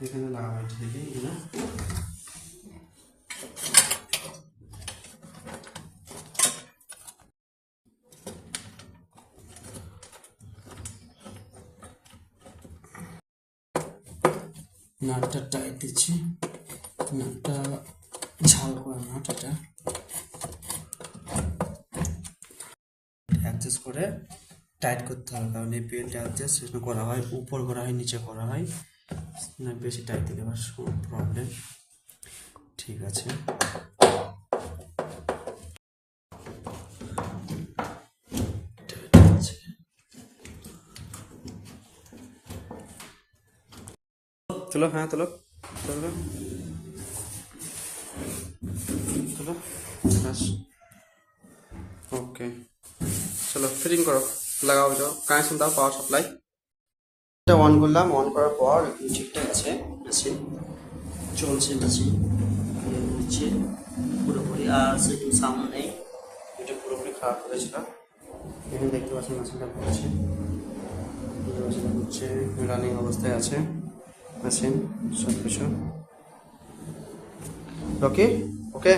এখানে লাগাবো এটা দেখি না নাটটা টাইট দিচ্ছি নাটটা ঝাল করে নাট এটা অ্যাডজাস্ট করে টাইট করতে হবে কারণ এই বেল্ট অ্যাডজাস্ট করা হয় উপর করা হয় নিচে করা হয় না বেশি টাইট দিলে আমার প্রবলেম ঠিক আছে चलो हाँ चलो चलो चलो बस ओके चलो फिटिंग करो लगाओ जाओ कनेक्शन दाओ पावर सप्लाई এটা অন করলাম অন করার পর ঠিকঠাক আছে মেশিন চলছে মেশিন নিচে পুরোপুরি আর সেটু সাউন্ড নেই এটা পুরোপুরি খারাপ করেছিল এখানে দেখতে পাচ্ছেন মেশিনটা ঘুরছে মেশিনটা ঘুরছে রানিং অবস্থায় আছে মেশিন সব কিছু ওকে ওকে